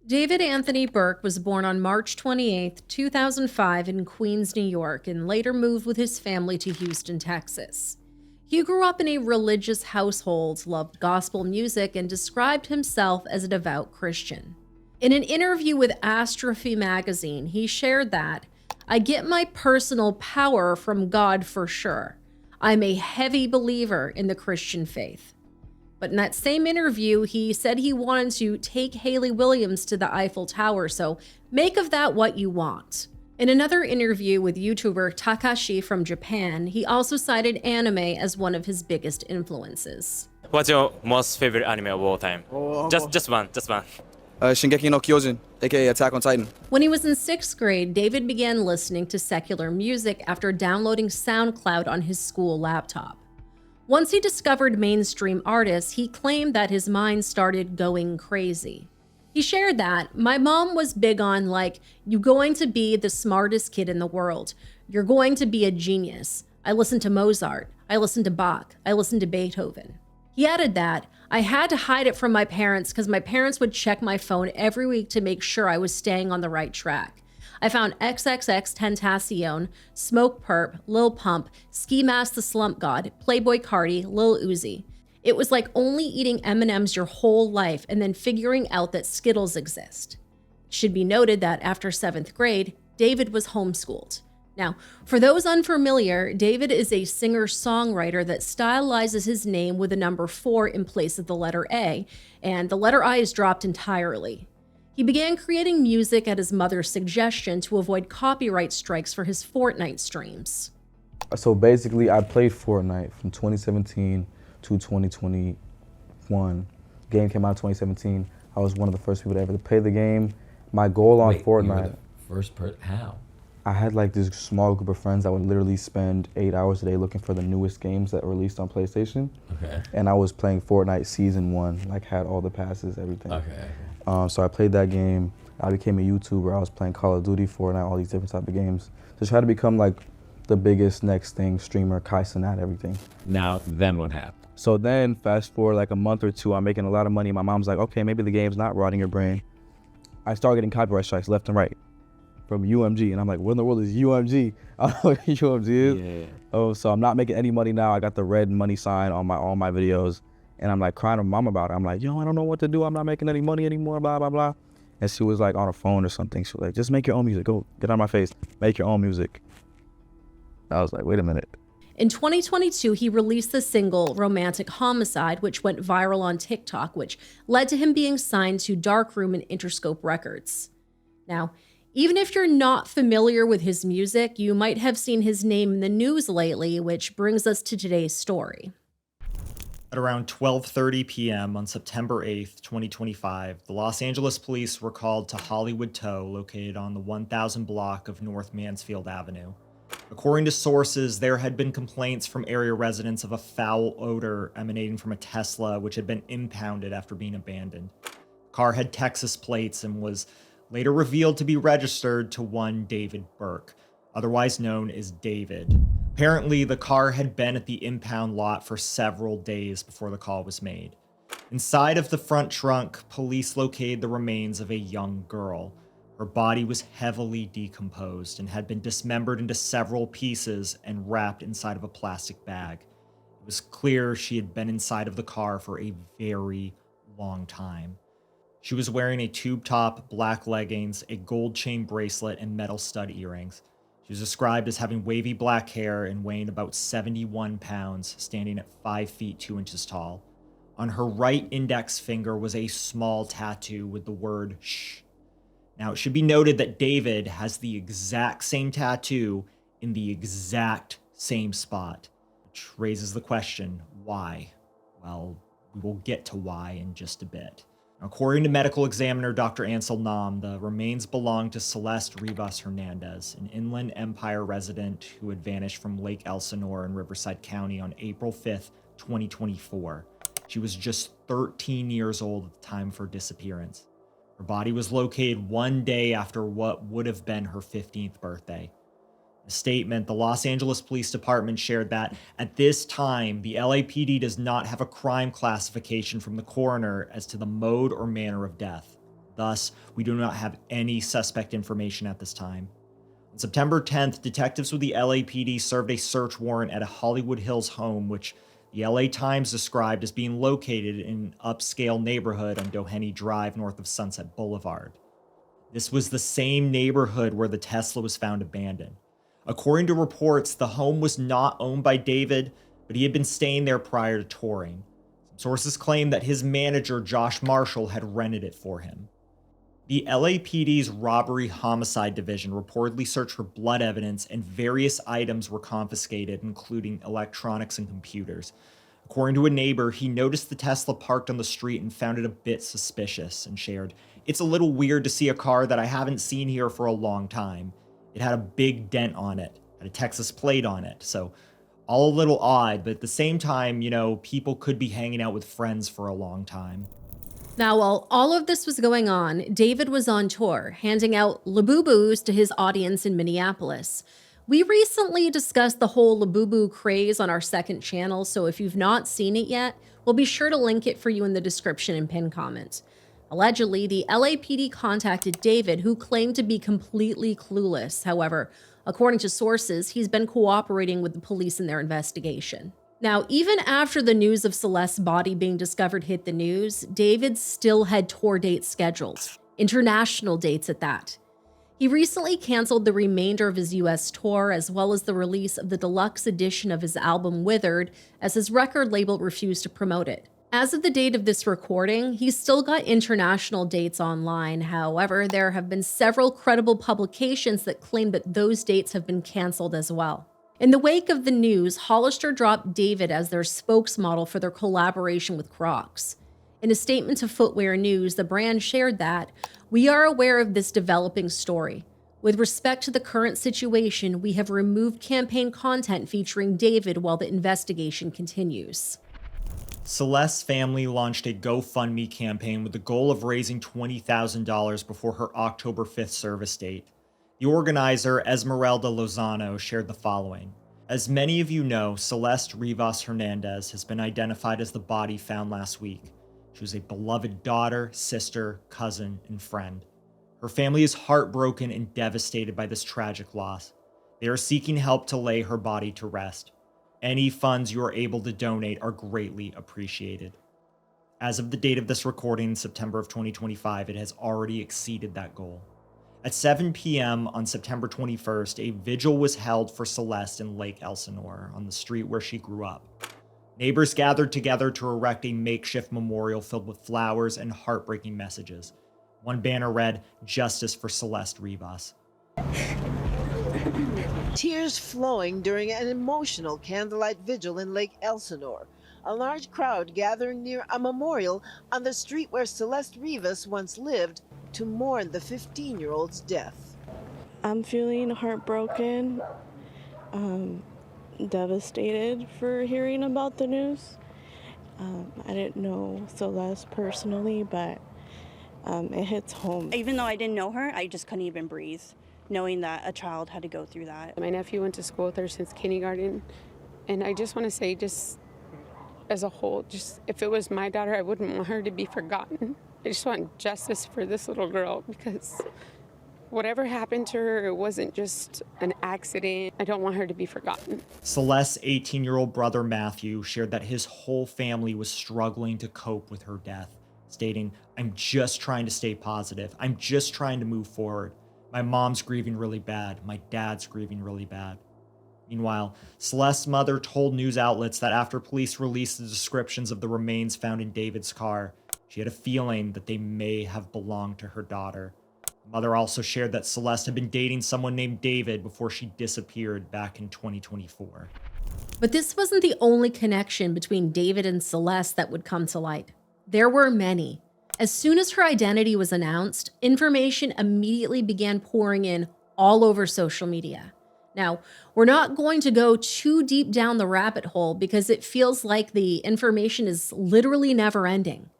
David Anthony Burke was born on March 28, 2005 in Queens, New York, and later moved with his family to Houston, Texas. He grew up in a religious household, loved gospel music, and described himself as a devout Christian. In an interview with Astrophy magazine, he shared that, "I get my personal power from God for sure. I'm a heavy believer in the Christian faith." But in that same interview, he said he wanted to take Hayley Williams to the Eiffel Tower, so make of that what you want. In another interview with YouTuber Takashi from Japan, he also cited anime as one of his biggest influences. What's your most favorite anime of all time? Just one. Shingeki no Kyojin, aka Attack on Titan. When he was in 6th grade, David began listening to secular music after downloading SoundCloud on his school laptop. Once he discovered mainstream artists, he claimed that his mind started going crazy. He shared that, "My mom was big on, like, you're going to be the smartest kid in the world. You're going to be a genius. I listened to Mozart. I listened to Bach. I listened to Beethoven." He added that, "I had to hide it from my parents because my parents would check my phone every week to make sure I was staying on the right track. I found XXX Tentacion, Smoke Perp, Lil Pump, Ski Mask the Slump God, Playboy Cardi, Lil Uzi. It was like only eating M&Ms your whole life and then figuring out that Skittles exist." It should be noted that after 7th grade, David was homeschooled. Now, for those unfamiliar, David is a singer-songwriter that stylizes his name with the number 4 in place of the letter A, and the letter I is dropped entirely. He began creating music at his mother's suggestion to avoid copyright strikes for his Fortnite streams. So basically, I played Fortnite from 2017 to 2021. Game came out in 2017. I was one of the first people to ever play the game. My goal on Fortnite. You were the first person? How? I had like this small group of friends that would literally spend 8 hours a day looking for the newest games that were released on PlayStation. Okay. And I was playing Fortnite Season 1, like had all the passes, everything. Okay. So I played that game. I became a YouTuber. I was playing Call of Duty, Fortnite, all these different type of games. To try to become like the biggest next thing, streamer, Kai Cenat, everything. Now, then what happened? So then fast forward like a month or two, I'm making a lot of money. My mom's like, okay, maybe the game's not rotting your brain. I start getting copyright strikes left and right from UMG. And I'm like, what in the world is UMG? I don't know what UMG is. Yeah. Oh, so I'm not making any money now. I got the red money sign on all my videos. And I'm like crying to my mom about it. I'm like, yo, I don't know what to do. I'm not making any money anymore, blah, blah, blah. And she was like on a phone or something. She was like, just make your own music. Go, get out of my face. Make your own music. I was like, wait a minute. In 2022, he released the single Romantic Homicide, which went viral on TikTok, which led to him being signed to Darkroom and Interscope Records. Now, even if you're not familiar with his music, you might have seen his name in the news lately, which brings us to today's story. At around 12:30 p.m. on September 8th, 2025, the Los Angeles police were called to Hollywood Tow, located on the 1000 block of North Mansfield Avenue. According to sources, there had been complaints from area residents of a foul odor emanating from a Tesla, which had been impounded after being abandoned. The car had Texas plates and was later revealed to be registered to one David Burke, otherwise known as David. Apparently, the car had been at the impound lot for several days before the call was made. Inside of the front trunk, police located the remains of a young girl. Her body was heavily decomposed and had been dismembered into several pieces and wrapped inside of a plastic bag. It was clear she had been inside of the car for a very long time. She was wearing a tube top, black leggings, a gold chain bracelet, and metal stud earrings. She was described as having wavy black hair and weighing about 71 pounds, standing at 5 feet 2 inches tall. On her right index finger was a small tattoo with the word "shh." Now, it should be noted that David has the exact same tattoo in the exact same spot, which raises the question, why? Well, we will get to why in just a bit. According to medical examiner Dr. Ansel Nam, the remains belong to Celeste Rivas Hernandez, an Inland Empire resident who had vanished from Lake Elsinore in Riverside County on April 5th, 2024. She was just 13 years old at the time of her disappearance. Her body was located one day after what would have been her 15th birthday. In a statement, the Los Angeles Police Department shared that, at this time, the LAPD does not have a crime classification from the coroner as to the mode or manner of death. Thus, we do not have any suspect information at this time. On September 10th, detectives with the LAPD served a search warrant at a Hollywood Hills home, which the LA Times described as being located in an upscale neighborhood on Doheny Drive north of Sunset Boulevard. This was the same neighborhood where the Tesla was found abandoned. According to reports, the home was not owned by David, but he had been staying there prior to touring. Some sources claim that his manager, Josh Marshall, had rented it for him. The LAPD's Robbery Homicide Division reportedly searched for blood evidence, and various items were confiscated, including electronics and computers. According to a neighbor, he noticed the Tesla parked on the street and found it a bit suspicious, and shared, "It's a little weird to see a car that I haven't seen here for a long time. It had a big dent on it, had a Texas plate on it, so all a little odd, but at the same time, people could be hanging out with friends for a long time." Now, while all of this was going on, David was on tour, handing out Labubus to his audience in Minneapolis. We recently discussed the whole Labubu craze on our second channel, so if you've not seen it yet, we'll be sure to link it for you in the description and pinned comment. Allegedly, the LAPD contacted David, who claimed to be completely clueless. However, according to sources, he's been cooperating with the police in their investigation. Now, even after the news of Celeste's body being discovered hit the news, David still had tour dates scheduled, international dates at that. He recently canceled the remainder of his US tour, as well as the release of the deluxe edition of his album Withered, as his record label refused to promote it. As of the date of this recording, he's still got international dates online. However, there have been several credible publications that claim that those dates have been canceled as well. In the wake of the news, Hollister dropped David as their spokesmodel for their collaboration with Crocs. In a statement to Footwear News, the brand shared that, "We are aware of this developing story. With respect to the current situation, we have removed campaign content featuring David while the investigation continues." Celeste's family launched a GoFundMe campaign with the goal of raising $20,000 before her October 5th service date. The organizer, Esmeralda Lozano, shared the following. "As many of you know, Celeste Rivas Hernandez has been identified as the body found last week. She was a beloved daughter, sister, cousin, and friend. Her family is heartbroken and devastated by this tragic loss. They are seeking help to lay her body to rest. Any funds you are able to donate are greatly appreciated." As of the date of this recording in September of 2025, it has already exceeded that goal. At 7 p.m. on September 21st, a vigil was held for Celeste in Lake Elsinore, on the street where she grew up. Neighbors gathered together to erect a makeshift memorial filled with flowers and heartbreaking messages. One banner read, "Justice for Celeste Rivas." Tears flowing during an emotional candlelight vigil in Lake Elsinore. A large crowd gathering near a memorial on the street where Celeste Rivas once lived to mourn the 15-year-old's death. I'm feeling heartbroken, devastated for hearing about the news. I didn't know Celeste personally, but it hits home. Even though I didn't know her, I just couldn't even breathe, knowing that a child had to go through that. My nephew went to school with her since kindergarten, and I just want to say, just as a whole, just if it was my daughter, I wouldn't want her to be forgotten. I just want justice for this little girl, because whatever happened to her, it wasn't just an accident. I don't want her to be forgotten. Celeste's 18-year-old brother Matthew shared that his whole family was struggling to cope with her death, stating, "I'm just trying to stay positive. I'm just trying to move forward. My mom's grieving really bad. My dad's grieving really bad." Meanwhile, Celeste's mother told news outlets that after police released the descriptions of the remains found in David's car, she had a feeling that they may have belonged to her daughter. The mother also shared that Celeste had been dating someone named David before she disappeared back in 2024. But this wasn't the only connection between David and Celeste that would come to light. There were many. As soon as her identity was announced, information immediately began pouring in all over social media. Now, we're not going to go too deep down the rabbit hole because it feels like the information is literally never ending.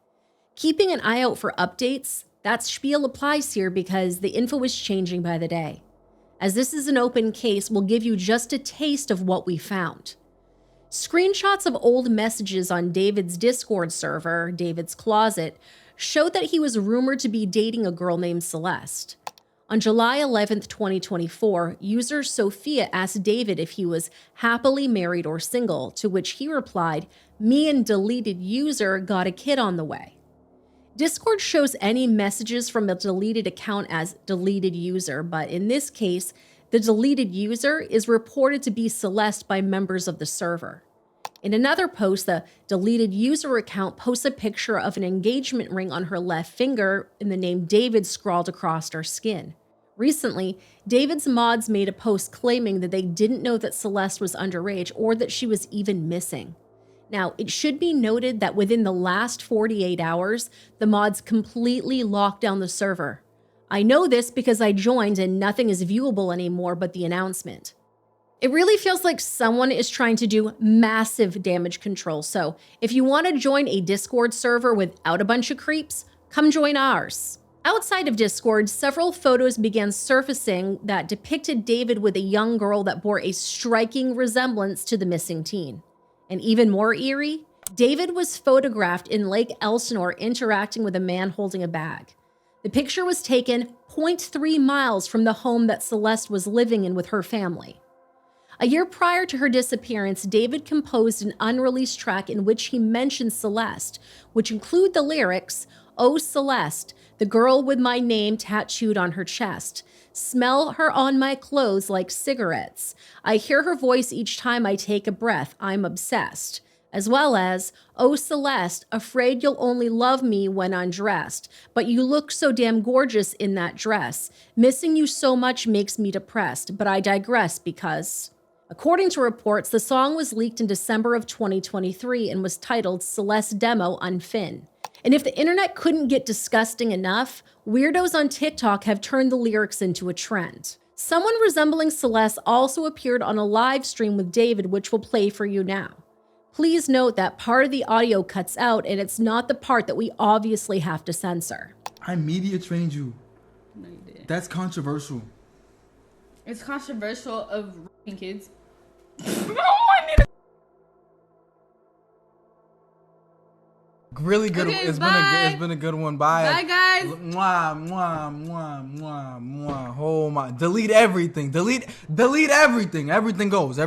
Keeping an eye out for updates, that spiel applies here because the info is changing by the day. As this is an open case, we'll give you just a taste of what we found. Screenshots of old messages on David's Discord server, David's Closet, showed that he was rumored to be dating a girl named Celeste. On July 11th, 2024, user Sophia asked David if he was happily married or single, to which he replied, "Me and deleted user got a kid on the way." Discord shows any messages from a deleted account as deleted user, but in this case, the deleted user is reported to be Celeste by members of the server. In another post, the deleted user account posts a picture of an engagement ring on her left finger and the name David scrawled across her skin. Recently, David's mods made a post claiming that they didn't know that Celeste was underage or that she was even missing. Now, it should be noted that within the last 48 hours, the mods completely locked down the server. I know this because I joined and nothing is viewable anymore but the announcement. It really feels like someone is trying to do massive damage control, so if you want to join a Discord server without a bunch of creeps, come join ours. Outside of Discord, several photos began surfacing that depicted David with a young girl that bore a striking resemblance to the missing teen. And even more eerie, David was photographed in Lake Elsinore interacting with a man holding a bag. The picture was taken 0.3 miles from the home that Celeste was living in with her family. A year prior to her disappearance, David composed an unreleased track in which he mentioned Celeste, which include the lyrics, "Oh Celeste, the girl with my name tattooed on her chest. Smell her on my clothes like cigarettes. I hear her voice each time I take a breath. I'm obsessed." As well as, "Oh Celeste, afraid you'll only love me when undressed, but you look so damn gorgeous in that dress. Missing you so much makes me depressed, but I digress because..." According to reports, the song was leaked in December of 2023 and was titled Celeste Demo on Fin. And if the internet couldn't get disgusting enough, weirdos on TikTok have turned the lyrics into a trend. Someone resembling Celeste also appeared on a live stream with David, which will play for you now. Please note that part of the audio cuts out and it's not the part that we obviously have to censor. I media trained you. No, you didn't. That's controversial. It's controversial of raping kids. Really good. Okay, It's been a good one. Bye. Bye, guys. Mwah, mwah, mwah, mwah, mwah. Oh my. Delete everything. Delete everything. Everything goes.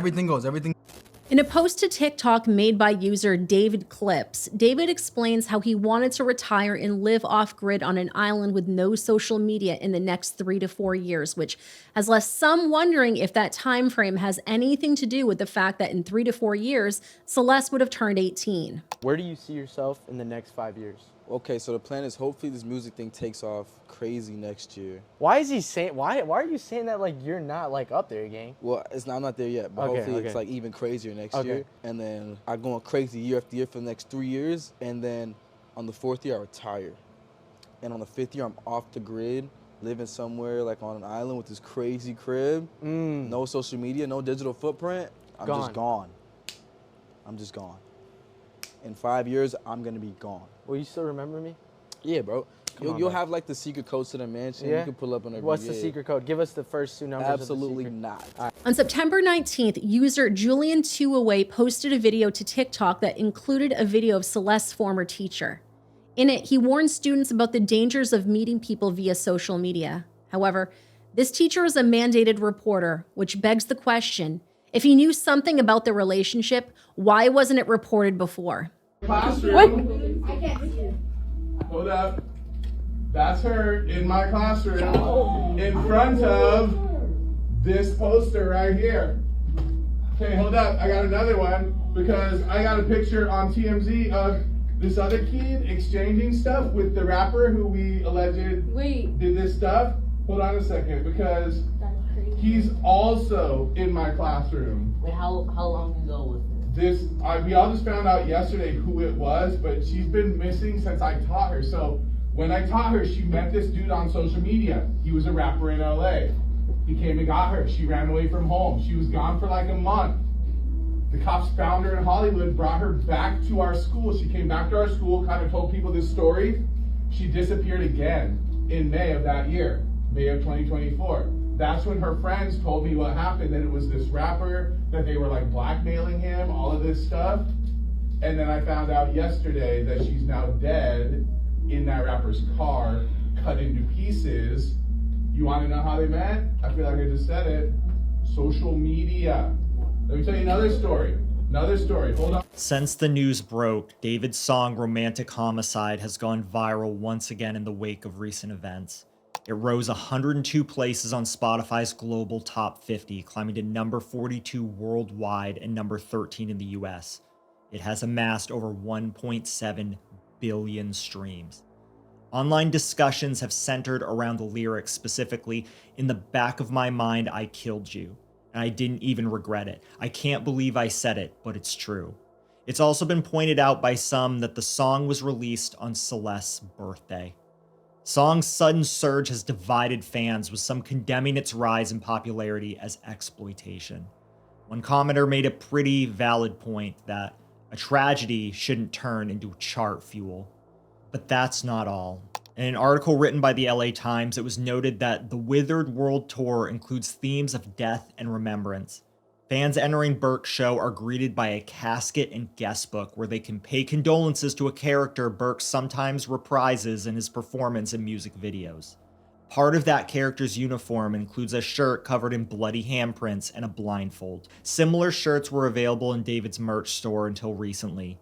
In a post to TikTok made by user David Clips, David explains how he wanted to retire and live off-grid on an island with no social media in the next 3 to 4 years, which has left some wondering if that time frame has anything to do with the fact that in 3 to 4 years, Celeste would have turned 18. Where do you see yourself in the next 5 years? Okay, so the plan is hopefully this music thing takes off crazy next year. Why is he saying? Why are you saying that like you're not like up there, gang? Well, I'm not there yet, but hopefully it's like even crazier next year. And then I'm going crazy year after year for the next 3 years. And then on the 4th year, I retire. And on the 5th year, I'm off the grid, living somewhere like on an island with this crazy crib. No social media, no digital footprint. I'm just gone. I'm just gone. In 5 years, I'm gonna be gone. Will you still remember me? Yeah, bro. You'll have like the secret codes to the mansion. Yeah? You can pull up on every What's the secret code? Give us the first 2 numbers. Absolutely of the not. Right. On September 19th, user Julian2away posted a video to TikTok that included a video of Celeste's former teacher. In it, he warned students about the dangers of meeting people via social media. However, this teacher is a mandated reporter, which begs the question, if he knew something about the relationship, why wasn't it reported before? Classroom. I can't see it. Hold up. That's her in my classroom in front of this poster right here. Okay, hold up. I got another one because I got a picture on TMZ of this other kid exchanging stuff with the rapper who we alleged did this stuff. Hold on a second, because he's also in my classroom. Wait, how long ago was this? We all just found out yesterday who it was, but she's been missing since I taught her. So when I taught her, she met this dude on social media. He was a rapper in LA. He came and got her. She ran away from home. She was gone for like a month. The cops found her in Hollywood, brought her back to our school. She came back to our school, kind of told people this story. She disappeared again in May of that year, May of 2024. That's when her friends told me what happened, that it was this rapper, that they were like blackmailing him, all of this stuff. And then I found out yesterday that she's now dead in that rapper rapper's car cut into pieces. You want to know how they met? I feel like I just said it. Social media. Let me tell you another story. Hold on. Since the news broke, David's song Romantic Homicide has gone viral once again in the wake of recent events. It rose 102 places on Spotify's global top 50, climbing to number 42 worldwide and number 13 in the US. It has amassed over 1.7 billion streams. Online discussions have centered around the lyrics, specifically, "In the back of my mind, I killed you. And I didn't even regret it. I can't believe I said it, but it's true." It's also been pointed out by some that the song was released on Celeste's birthday. Song's sudden surge has divided fans, with some condemning its rise in popularity as exploitation. One commenter made a pretty valid point that a tragedy shouldn't turn into chart fuel. But that's not all. In an article written by the LA Times, it was noted that the Withered World Tour includes themes of death and remembrance. Fans entering Burke's show are greeted by a casket and guest book where they can pay condolences to a character Burke sometimes reprises in his performance in music videos. Part of that character's uniform includes a shirt covered in bloody handprints and a blindfold. Similar shirts were available in David's merch store until recently.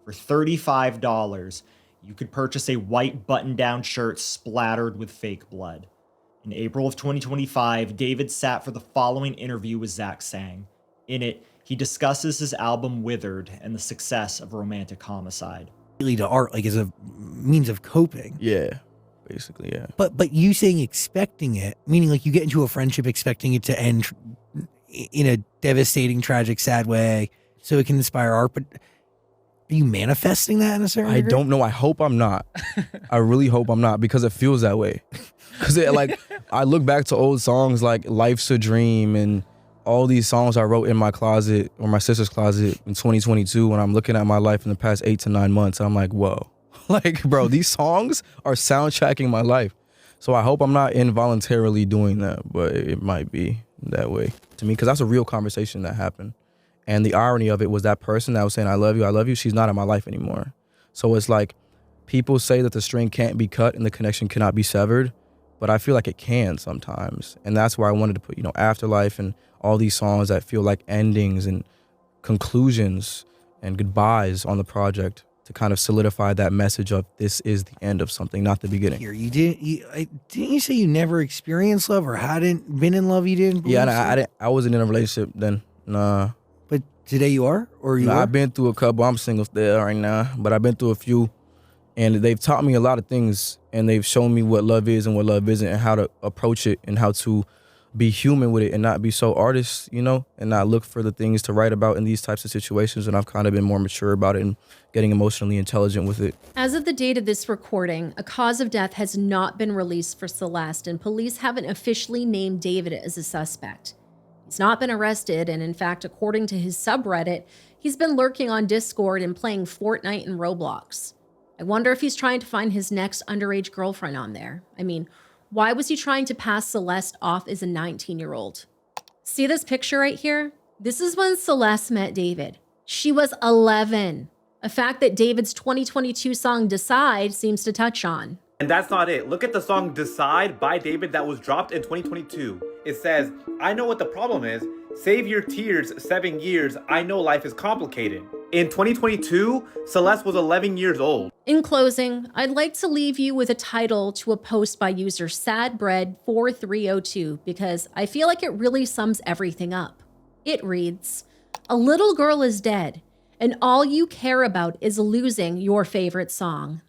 For $35, you could purchase a white button-down shirt splattered with fake blood. In April of 2025, David sat for the following interview with Zach Sang. In it, he discusses his album Withered and the success of Romantic Homicide. Really to art, like, as a means of coping. Yeah, basically, yeah. But you saying expecting it, meaning like you get into a friendship expecting it to end in a devastating, tragic, sad way so it can inspire art, but are you manifesting that in a certain degree? I don't know. I hope I'm not. I really hope I'm not, because it feels that way. Because like, I look back to old songs like Life's a Dream and all these songs I wrote in my closet or my sister's closet in 2022 when I'm looking at my life in the past 8 to 9 months. I'm like, whoa. Like, bro, these songs are soundtracking my life. So I hope I'm not involuntarily doing that, but it might be that way to me, because that's a real conversation that happened. And the irony of it was that person that was saying, I love you, she's not in my life anymore. So it's like, people say that the string can't be cut and the connection cannot be severed, but I feel like it can sometimes. And that's why I wanted to put, Afterlife and all these songs that feel like endings and conclusions and goodbyes on the project to kind of solidify that message of this is the end of something, not the beginning. Here, didn't you say you never experienced love or hadn't been in love? You didn't? Yeah, I wasn't in a relationship then. Nah. But today you are? Or you are? I've been through a couple. I'm single still right now, but I've been through a few. And they've taught me a lot of things, and they've shown me what love is and what love isn't, and how to approach it, and how to be human with it and not be so artist, and not look for the things to write about in these types of situations. And I've kind of been more mature about it and getting emotionally intelligent with it. As of the date of this recording, a cause of death has not been released for Celeste, and police haven't officially named David as a suspect. He's not been arrested, and in fact, according to his subreddit, he's been lurking on Discord and playing Fortnite and Roblox. I wonder if he's trying to find his next underage girlfriend on there. I mean, why was he trying to pass Celeste off as a 19-year-old? See this picture right here? This is when Celeste met David. She was 11. A fact that David's 2022 song Decide seems to touch on. And that's not it. Look at the song Decide by David that was dropped in 2022. It says, I know what the problem is. Save your tears, 7 years. I know life is complicated. In 2022, Celeste was 11 years old. In closing, I'd like to leave you with a title to a post by user sadbread4302 because I feel like it really sums everything up. It reads, a little girl is dead, and all you care about is losing your favorite song.